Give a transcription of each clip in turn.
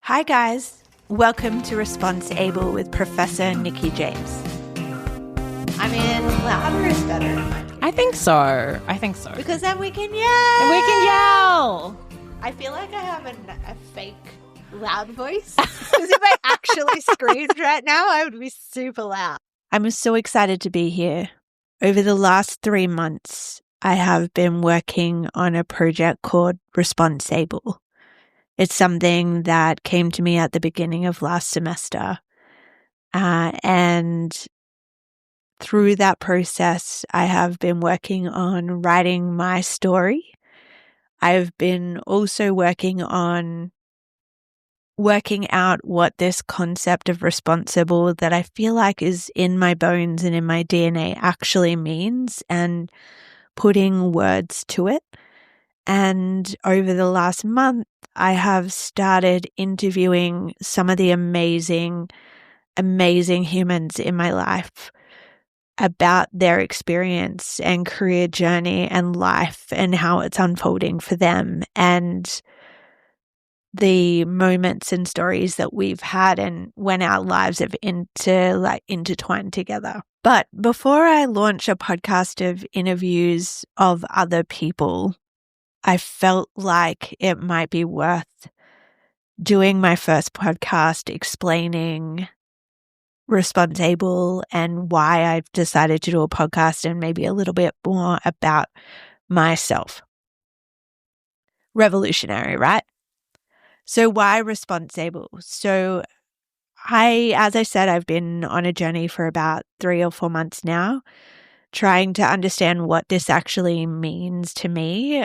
Hi guys, welcome to ResponseABLE with Professor Nikki James. I mean, louder is better. I think so. Because then we can yell. And we can yell. I feel like I have a fake loud voice. Because if I actually screamed right now, I would be super loud. I'm so excited to be here. Over the last 3 months, I have been working on a project called ResponseABLE. It's something that came to me at the beginning of last semester. And through that process, I have been working on writing my story. I've been also working on working out what this concept of responsible that I feel like is in my bones and in my DNA actually means and putting words to it. And over the last month, I have started interviewing some of the amazing humans in my life about their experience and career journey and life and how it's unfolding for them and the moments and stories that we've had and when our lives have intertwined together. But before I launch a podcast of interviews of other people, I felt like it might be worth doing my first podcast explaining ResponseABLE and why I've decided to do a podcast and maybe a little bit more about myself. Revolutionary, right? So why ResponseABLE? So as I said, I've been on a journey for about 3 or 4 months now, trying to understand what this actually means to me.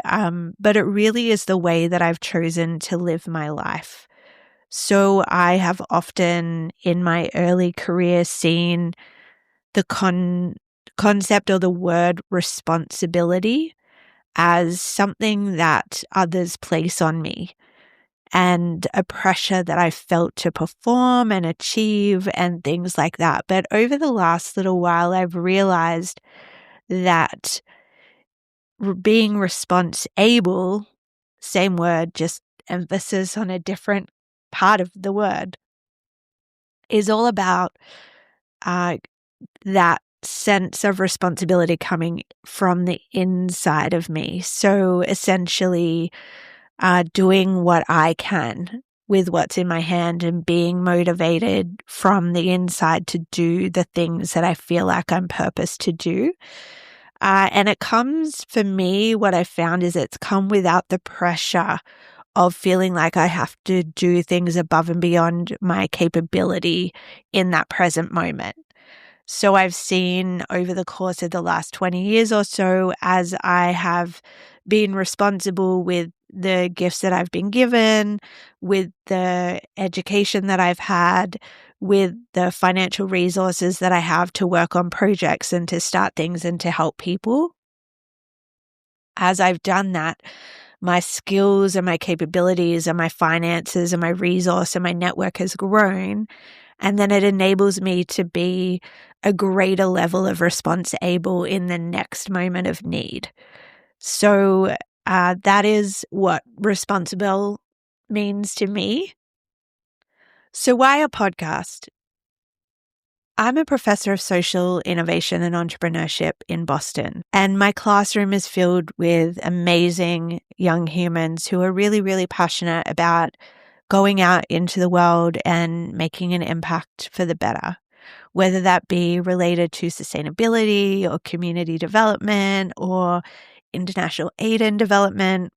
But it really is the way that I've chosen to live my life. So I have often in my early career seen the concept or the word responsibility as something that others place on me and a pressure that I felt to perform and achieve and things like that. But over the last little while, I've realized that being response-able, same word, just emphasis on a different part of the word, is all about that sense of responsibility coming from the inside of me. So essentially, doing what I can with what's in my hand and being motivated from the inside to do the things that I feel like I'm purposed to do. And it comes, for me, what I found is it's come without the pressure of feeling like I have to do things above and beyond my capability in that present moment. So I've seen over the course of the last 20 years or so, as I have been responsible with the gifts that I've been given, with the education that I've had, with the financial resources that I have to work on projects and to start things and to help people. As I've done that, my skills and my capabilities and my finances and my resource and my network has grown. And then it enables me to be a greater level of response-able in the next moment of need. So that is what responsible means to me. So why a podcast? I'm a professor of social innovation and entrepreneurship in Boston, and my classroom is filled with amazing young humans who are really, really passionate about going out into the world and making an impact for the better, whether that be related to sustainability or community development or international aid and development.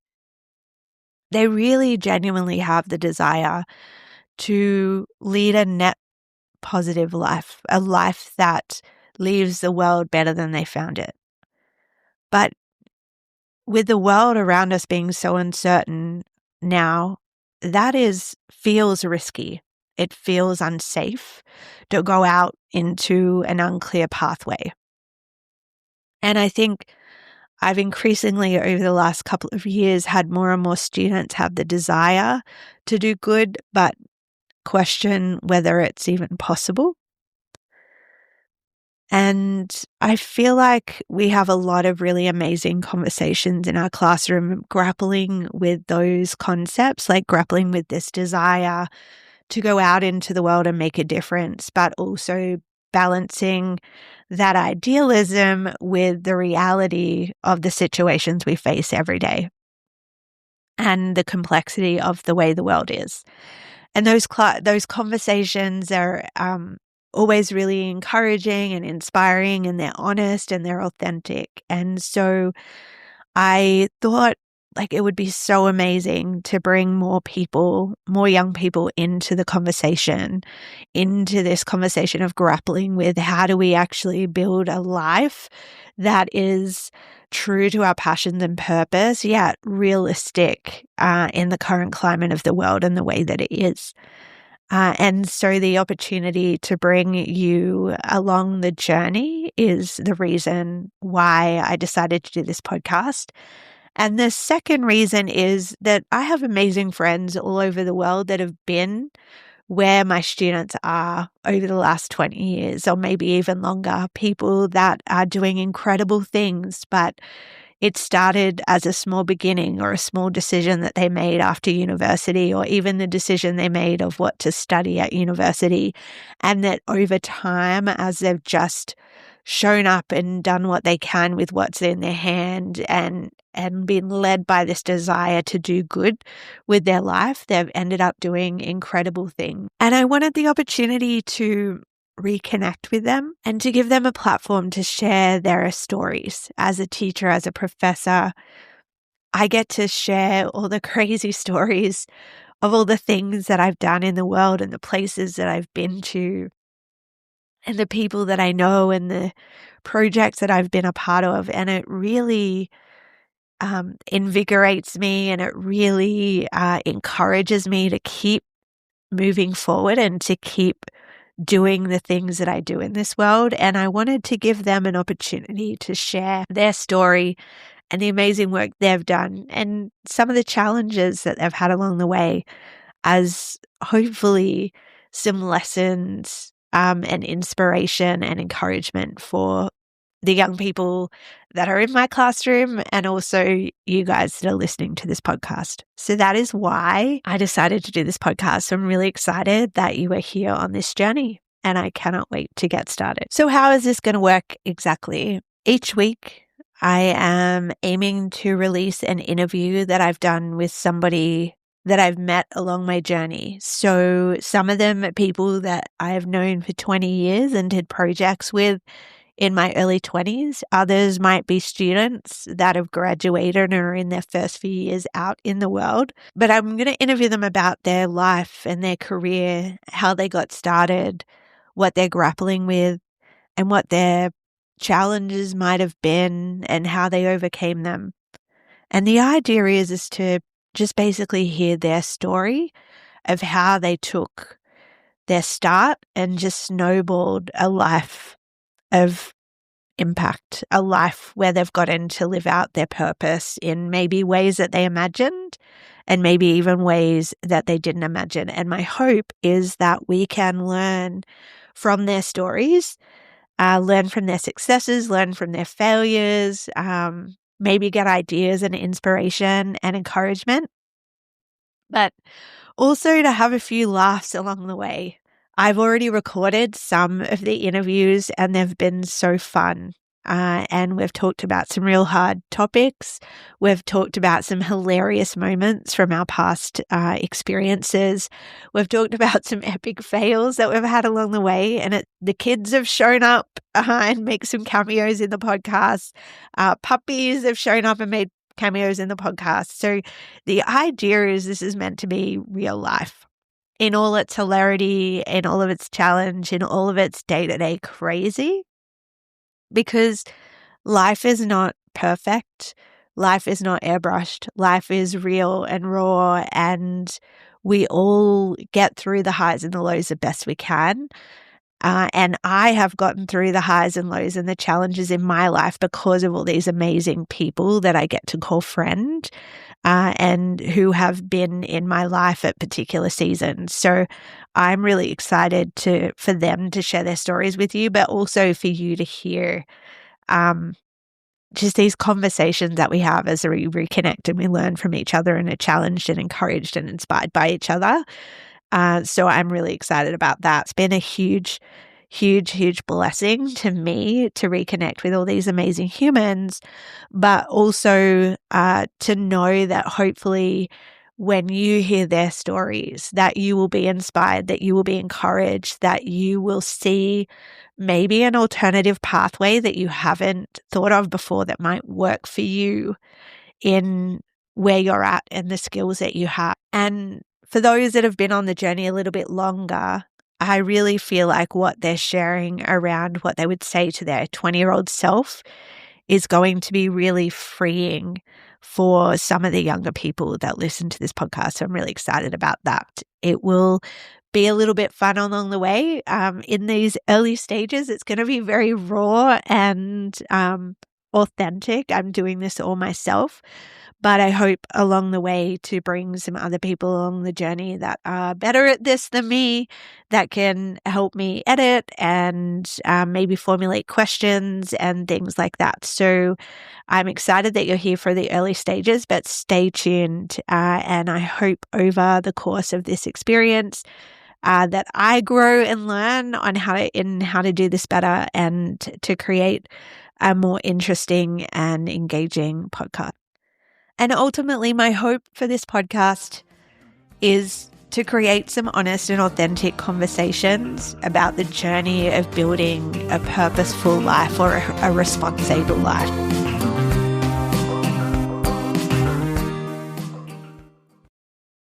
They really genuinely have the desire to lead a net positive life, a life that leaves the world better than they found it. But with the world around us being so uncertain now, that feels risky. It feels unsafe to go out into an unclear pathway. And I think I've increasingly over the last couple of years had more and more students have the desire to do good, but question whether it's even possible. And I feel like we have a lot of really amazing conversations in our classroom grappling with those concepts, like grappling with this desire to go out into the world and make a difference, but also balancing that idealism with the reality of the situations we face every day and the complexity of the way the world is. And those conversations are always really encouraging and inspiring, and they're honest and they're authentic. And so I thought like it would be so amazing to bring more young people into the conversation, into this conversation of grappling with how do we actually build a life that is true to our passions and purpose, yet realistic in the current climate of the world and the way that it is. And so the opportunity to bring you along the journey is the reason why I decided to do this podcast. And the second reason is that I have amazing friends all over the world that have been where my students are over the last 20 years, or maybe even longer, people that are doing incredible things, but it started as a small beginning or a small decision that they made after university, or even the decision they made of what to study at university. And that over time, as they've just shown up and done what they can with what's in their hand and been led by this desire to do good with their life, they've ended up doing incredible things. And I wanted the opportunity to reconnect with them and to give them a platform to share their stories. As a teacher, as a professor, I get to share all the crazy stories of all the things that I've done in the world and the places that I've been to and the people that I know and the projects that I've been a part of. And it really invigorates me, and it really encourages me to keep moving forward and to keep doing the things that I do in this world. And I wanted to give them an opportunity to share their story and the amazing work they've done and some of the challenges that they've had along the way, as hopefully some lessons and inspiration and encouragement for the young people that are in my classroom and also you guys that are listening to this podcast. So that is why I decided to do this podcast. So I'm really excited that you are here on this journey, and I cannot wait to get started. So how is this going to work exactly? Each week, I am aiming to release an interview that I've done with somebody that I've met along my journey. So some of them are people that I have known for 20 years and did projects with in my early 20s. Others might be students that have graduated and are in their first few years out in the world. But I'm going to interview them about their life and their career, how they got started, what they're grappling with, and what their challenges might have been and how they overcame them. And the idea is to just basically hear their story of how they took their start and just snowballed a life of impact, a life where they've gotten to live out their purpose in maybe ways that they imagined and maybe even ways that they didn't imagine. And my hope is that we can learn from their stories, learn from their successes, learn from their failures, maybe get ideas and inspiration and encouragement, but also to have a few laughs along the way. I've already recorded some of the interviews and they've been so fun. And we've talked about some real hard topics. We've talked about some hilarious moments from our past experiences. We've talked about some epic fails that we've had along the way. And the kids have shown up and make some cameos in the podcast. Puppies have shown up and made cameos in the podcast. So the idea is this is meant to be real life in all its hilarity, in all of its challenge, in all of its day-to-day crazy. Because life is not perfect. Life is not airbrushed. Life is real and raw, and we all get through the highs and the lows the best we can. And I have gotten through the highs and lows and the challenges in my life because of all these amazing people that I get to call friend. and who have been in my life at particular seasons. So I'm really excited for them to share their stories with you, but also for you to hear just these conversations that we have as we reconnect and we learn from each other and are challenged and encouraged and inspired by each other. So I'm really excited about that. It's been a huge blessing to me to reconnect with all these amazing humans, but also to know that hopefully when you hear their stories, that you will be inspired, that you will be encouraged, that you will see maybe an alternative pathway that you haven't thought of before that might work for you in where you're at and the skills that you have. And for those that have been on the journey a little bit longer, I really feel like what they're sharing around what they would say to their 20-year-old self is going to be really freeing for some of the younger people that listen to this podcast. So I'm really excited about that. It will be a little bit fun along the way. In these early stages, it's going to be very raw and authentic. I'm doing this all myself, but I hope along the way to bring some other people along the journey that are better at this than me, that can help me edit and maybe formulate questions and things like that. So I'm excited that you're here for the early stages, but stay tuned. And I hope over the course of this experience that I grow and learn on how to do this better and to create a more interesting and engaging podcast. And ultimately, my hope for this podcast is to create some honest and authentic conversations about the journey of building a purposeful life or a responsible life.